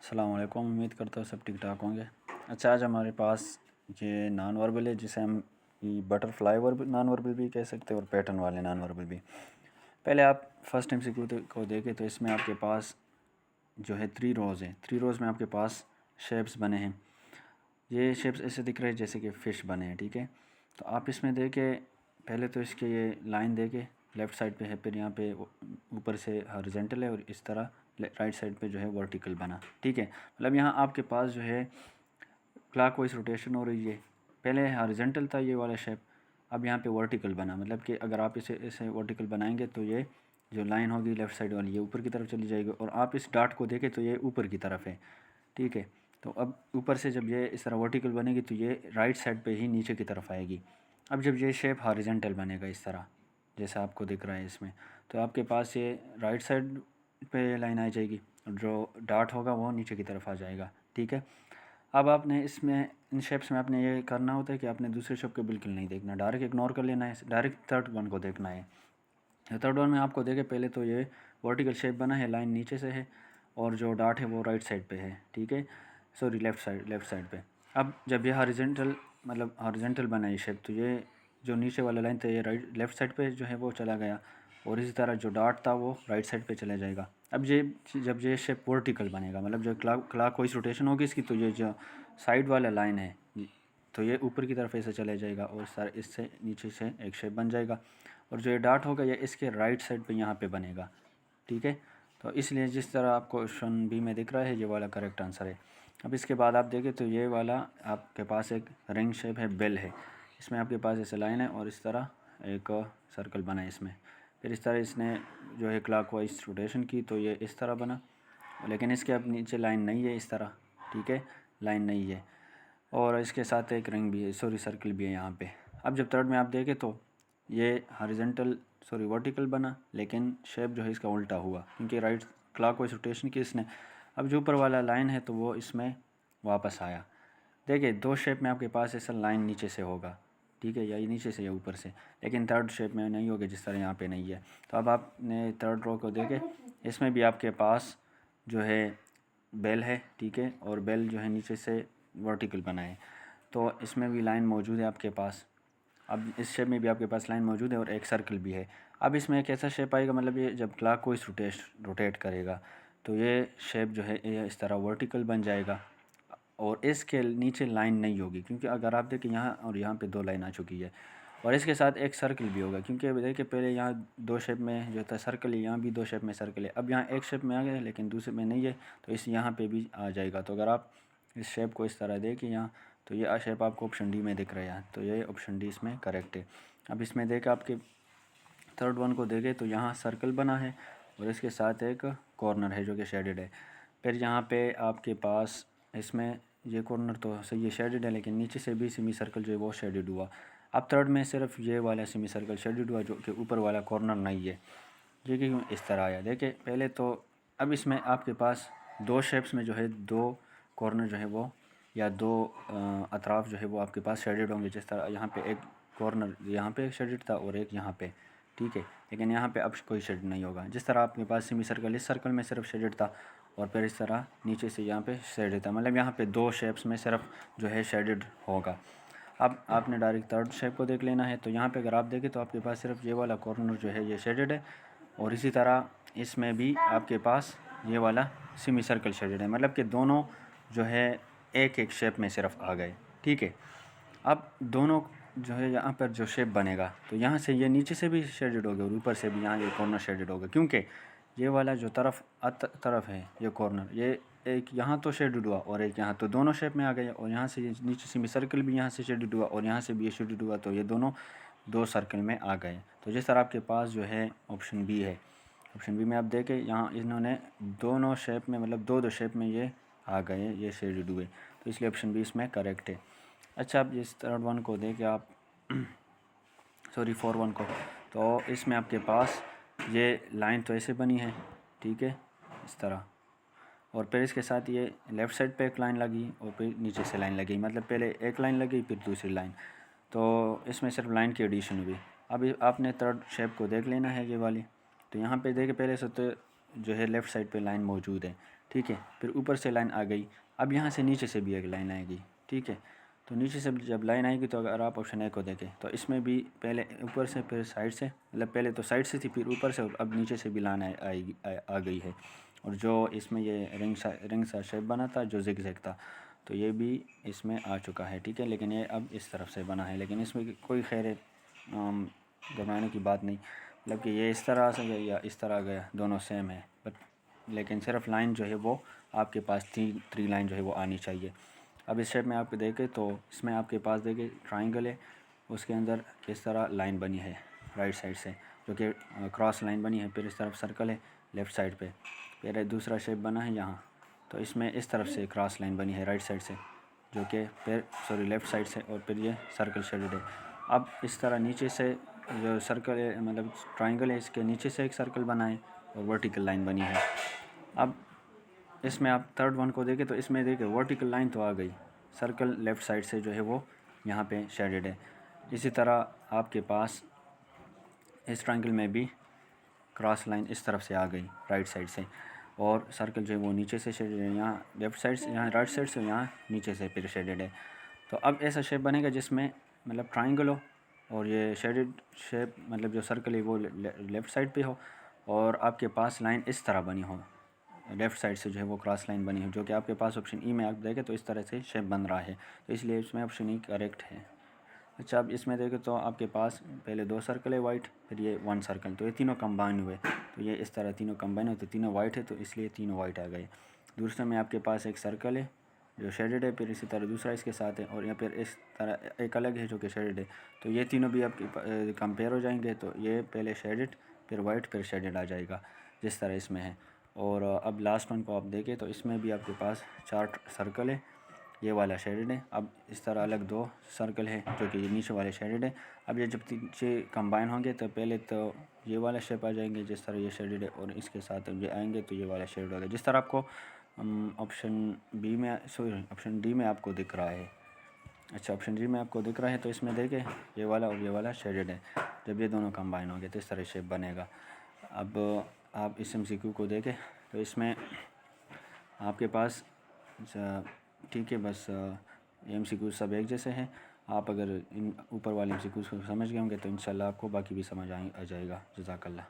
अस्सलाम वालेकुम। उम्मीद करता हूँ सब ठीक ठाक होंगे। अच्छा, आज हमारे पास ये नॉन वर्बल है, जिसे हम बटरफ्लाई वर्बल नॉन वर्बल भी कह सकते हैं और पैटर्न वाले नॉन वर्बल भी। पहले आप फर्स्ट एमसीक्यू को देखें तो इसमें आपके पास जो है 3 रोज़ हैं। 3 रोज़ में आपके पास शेप्स बने हैं। ये शेप्स ऐसे दिख रहे हैं जैसे कि फ़िश बने हैं, ठीक है। तो आप इसमें देखें, पहले तो इसके ये लाइन देखें, लेफ़्ट साइड पे है, फिर यहाँ पे ऊपर से हॉरिजॉन्टल है और इस तरह राइट साइड पे जो है वर्टिकल बना, ठीक है। मतलब यहाँ आपके पास जो है क्लॉकवाइज रोटेशन हो रही है। पहले हॉरिजॉन्टल था ये वाला शेप, अब यहाँ पे वर्टिकल बना। मतलब कि अगर आप इसे वर्टिकल बनाएंगे तो ये जो लाइन होगी लेफ़्ट साइड वाली, ये ऊपर की तरफ चली जाएगी। और आप इस डॉट को देखें तो ये ऊपर की तरफ है, ठीक है। तो अब ऊपर से जब ये इस तरह वर्टिकल बनेगी तो ये राइट साइड पे ही नीचे की तरफ आएगी। अब जब ये शेप हॉरिजॉन्टल बनेगा इस तरह जैसा आपको दिख रहा है इसमें, तो आपके पास ये राइट साइड पे लाइन आ जाएगी और जो डॉट होगा वो नीचे की तरफ आ जाएगा, ठीक है। अब आपने इसमें इन शेप्स में आपने ये करना होता है कि आपने दूसरे शेप को बिल्कुल नहीं देखना, डायरेक्ट इग्नोर कर लेना है, डायरेक्ट थर्ड वन को देखना है। थर्ड वन में आपको देखे पहले तो ये वर्टिकल शेप बना है, लाइन नीचे से है और जो डॉट है वो राइट साइड पे है, ठीक है, सॉरी लेफ़्ट साइड पे। अब जब ये हॉरिजॉन्टल मतलब हॉरिजॉन्टल बना ये शेप, तो ये जो नीचे वाला लाइन था ये लेफ़्ट साइड पे जो है वो चला गया और इसी तरह जो डॉट था वो राइट साइड पे चला जाएगा। अब ये जब ये शेप वर्टिकल बनेगा, मतलब जो क्लॉकवाइज रोटेशन होगी इसकी, तो ये जो साइड वाला लाइन है तो ये ऊपर की तरफ ऐसे चले जाएगा और सर इससे नीचे से एक शेप बन जाएगा। और जो ये डॉट होगा ये इसके राइट साइड पे यहाँ पे बनेगा, ठीक है। तो इसलिए जिस तरह आपको क्वेश्चन बी में दिख रहा है ये वाला करेक्ट आंसर है। अब इसके बाद आप देखें तो ये वाला आपके पास एक रिंग शेप है, बेल है। इसमें आपके पास ऐसे लाइन है और इस तरह एक सर्कल बना है इसमें। फिर इस तरह इसने जो है क्लॉकवाइज रोटेशन की तो ये इस तरह बना, लेकिन इसके अब नीचे लाइन नहीं है इस तरह, ठीक है, लाइन नहीं है। और इसके साथ एक रिंग भी है, सॉरी सर्कल भी है यहाँ पे। अब जब थर्ड में आप देखें तो ये हॉरिजॉन्टल सॉरी वर्टिकल बना, लेकिन शेप जो है इसका उल्टा हुआ क्योंकि राइट क्लॉकवाइज रोटेशन की इसने। अब जो ऊपर वाला लाइन है तो वो इसमें वापस आया। देखिए दो शेप में आपके पास ऐसा लाइन नीचे से होगा, ठीक है, या ये नीचे से या ऊपर से, लेकिन थर्ड शेप में नहीं होगा जिस तरह यहाँ पे नहीं है। तो अब आपने थर्ड रो को देखे, इसमें भी आपके पास जो है बेल है, ठीक है, और बेल जो है नीचे से वर्टिकल बना है, तो इसमें भी लाइन मौजूद है आपके पास। अब इस शेप में भी आपके पास लाइन मौजूद है और एक सर्कल भी है। अब इसमें एक ऐसा शेप आएगा, मतलब ये जब क्लॉकवाइज रोटेट करेगा तो ये शेप जो है ये इस तरह वर्टिकल बन जाएगा और इसके नीचे लाइन नहीं होगी, क्योंकि अगर आप देखें यहाँ और यहाँ पे 2 लाइन आ चुकी है। और इसके साथ एक सर्कल भी होगा, क्योंकि देखिए पहले यहाँ 2 शेप में जो था सर्कल है, यहाँ भी 2 शेप में सर्कल है। अब यहाँ एक शेप में आ गया लेकिन दूसरे में नहीं है, तो इस यहाँ पे भी आ जाएगा। तो अगर आप इस शेप को इस तरह देखें यहाँ, तो ये शेप आपको ऑप्शन डी में दिख रहा है, तो ये ऑप्शन डी इसमें करेक्ट है। अब इसमें देखें आपके थर्ड वन को देखें तो यहाँ सर्कल बना है और इसके साथ एक कॉर्नर है जो कि शेडेड है। फिर यहाँ पे आपके पास इसमें ये कॉर्नर तो सही है, शेडेड है, लेकिन नीचे से भी सेमी सर्कल जो है वो शेडेड हुआ। अब थर्ड में सिर्फ ये वाला सेमी सर्कल शेडेड हुआ, जो कि ऊपर वाला कॉर्नर नहीं है, जो कि इस तरह आया। देखिए पहले तो अब इसमें आपके पास 2 शेप्स में जो है 2 कॉर्नर जो है वो या 2 अतराफ जो है वो आपके पास शेडेड होंगे। जिस तरह यहाँ पे एक कॉर्नर यहाँ पे शेडेड था और एक यहाँ पे, ठीक है, लेकिन यहाँ पे अब कोई शेड नहीं होगा। जिस तरह आपके पास सेमी सर्कल, इस सर्कल में सिर्फ शेडेड था और फिर इस तरह नीचे से यहाँ पे शेडेड था, मतलब यहाँ पे 2 शेप्स में सिर्फ जो है शेडेड होगा। अब आपने डायरेक्ट थर्ड शेप को देख लेना है, तो यहाँ पे अगर आप देखें तो आपके पास सिर्फ ये वाला कॉर्नर जो है ये शेडेड है और इसी तरह इसमें भी आपके पास ये वाला सेमी सर्कल शेडेड है, मतलब कि दोनों जो है एक एक शेप में सिर्फ आ गए, ठीक है। अब दोनों जो है यहाँ पर जो शेप बनेगा तो यहाँ से ये नीचे से भी शेडेड होगा और ऊपर से भी यहाँ ये कॉर्नर शेडेड होगा, क्योंकि ये वाला जो तरफ है ये कॉर्नर, ये एक यहाँ तो शेडेड हुआ और एक यहाँ, तो दोनों शेप में आ गए। और यहाँ से ये नीचे से भी सर्कल भी यहाँ से शेडेड हुआ और यहाँ से भी ये शेडेड हुआ, तो ये दोनों 2 सर्कल में आ गए। तो जिस तरह आपके पास जो है ऑप्शन बी है, ऑप्शन बी में आप देखें यहाँ इन्होंने दोनों शेप में मतलब 2 शेप में ये आ गए, ये शेडेड हुए, तो इसलिए ऑप्शन बी इसमें करेक्ट है। अच्छा, अब इस थर्ड वन को देखें आप सॉरी 4 वन को, तो इसमें आपके पास ये लाइन तो ऐसे बनी है, ठीक है, इस तरह, और फिर इसके साथ ये लेफ़्ट साइड पे एक लाइन लगी और फिर नीचे से लाइन लगी, मतलब पहले एक लाइन लगी फिर दूसरी लाइन, तो इसमें सिर्फ लाइन की एडिशन हुई। अब आपने थर्ड शेप को देख लेना है ये वाली, तो यहाँ पे देखें पहले से तो जो है लेफ़्ट साइड पे लाइन मौजूद है, ठीक है। फिर ऊपर से लाइन आ गई, अब यहाँ से नीचे से भी एक लाइन आएगी, ठीक है। तो नीचे से जब लाइन आएगी तो अगर आप ऑप्शन ए को देखें तो इसमें भी पहले ऊपर से फिर साइड से, मतलब पहले तो साइड से थी फिर ऊपर से, अब नीचे से भी लाइन आएगी आ गई है। और जो इसमें ये रिंग सा शेप बना था जो ज़िग-ज़ैग था, तो ये भी इसमें आ चुका है, ठीक है। लेकिन ये अब इस तरफ से बना है, लेकिन इसमें कोई खैर घबराने की बात नहीं, मतलब कि ये इस तरह से गया या इस तरह गया, दोनों सेम है। बट लेकिन सिर्फ लाइन जो है वो आपके पास थ्री लाइन जो है वो आनी चाहिए। अब इस शेप में आपको देखें तो इसमें आपके पास देखें ट्राइंगल है, उसके अंदर इस तरह लाइन बनी है राइट साइड से, जो कि क्रॉस लाइन बनी है। फिर इस तरफ सर्कल है लेफ़्ट साइड पे, फिर दूसरा शेप बना है यहाँ, तो इसमें इस तरफ से क्रॉस लाइन बनी है राइट साइड से, जो कि फिर लेफ़्ट साइड से, और फिर ये सर्कल शेडेड है। अब इस तरह नीचे से जो सर्कल है, मतलब ट्राइंगल है, इसके नीचे से एक सर्कल बना है और वर्टिकल लाइन बनी है। अब इसमें आप थर्ड वन को देखें तो इसमें देखिए वर्टिकल लाइन तो आ गई, सर्कल लेफ़्ट साइड से जो है वो यहाँ पे शेडेड है। इसी तरह आपके पास इस ट्रायंगल में भी क्रॉस लाइन इस तरफ से आ गई राइट साइड से, और सर्कल जो है वो नीचे से शेडेड है, यहाँ लेफ़्ट साइड से, यहाँ राइट साइड से, यहाँ नीचे से फिर शेडेड है। तो अब ऐसा शेप बनेगा जिसमें मतलब ट्रायंगल हो और ये शेडेड शेप, मतलब जो सर्कल है वो लेफ़्ट साइड पे हो, और आपके पास लाइन इस तरह बनी हो, लेफ़्ट साइड से जो है वो क्रॉस लाइन बनी हो, जो कि आपके पास ऑप्शन ई में आप देखें तो इस तरह से शेप बन रहा है, तो इसलिए इसमें ऑप्शन ई करेक्ट है। अच्छा, अब इसमें देखें तो आपके पास पहले दो सर्कल है वाइट, फिर ये वन सर्कल, तो ये तीनों कंबाइन हुए, तो ये इस तरह तीनों कंबाइन हुए, तो तीनों वाइट है, तो इसलिए तीनों वाइट आ गए। दूसरे में आपके पास एक सर्कल है जो शेडेड है, फिर इसी तरह दूसरा इसके साथ है, और यहाँ फिर इस तरह एक अलग है जो कि शेडेड है, तो ये तीनों भी आपके कंपेयर हो जाएंगे, तो ये पहले शेडेड फिर वाइट फिर शेडेड आ जाएगा, जिस तरह इसमें है। और अब लास्ट वन को आप देखें तो इसमें भी आपके पास चार सर्कल है, ये वाला शेडेड है। अब इस तरह अलग दो सर्कल है जो कि नीचे वाले शेडेड है। अब ये जब नीचे कंबाइन होंगे तो पहले तो ये वाला शेप आ जाएंगे जिस तरह ये शेडेड है, और इसके साथ ये आएंगे तो ये वाला शेड होगा, जिस तरह आपको ऑप्शन बी में, सॉरी ऑप्शन डी में आपको दिख रहा है। अच्छा, ऑप्शन डी में आपको दिख रहा है, तो इसमें देखें ये वाला और ये वाला शेडेड है, जब ये दोनों कंबाइन होंगे तो इस तरह शेप बनेगा। अब आप इस MCQ को देखें तो इसमें आपके पास ठीक है, बस MCQ सब एक जैसे हैं। आप अगर इन ऊपर वाले MCQ को समझ गए होंगे तो इंशाल्लाह आपको बाकी भी समझ आ जाएगा। जज़ाकल्लाह।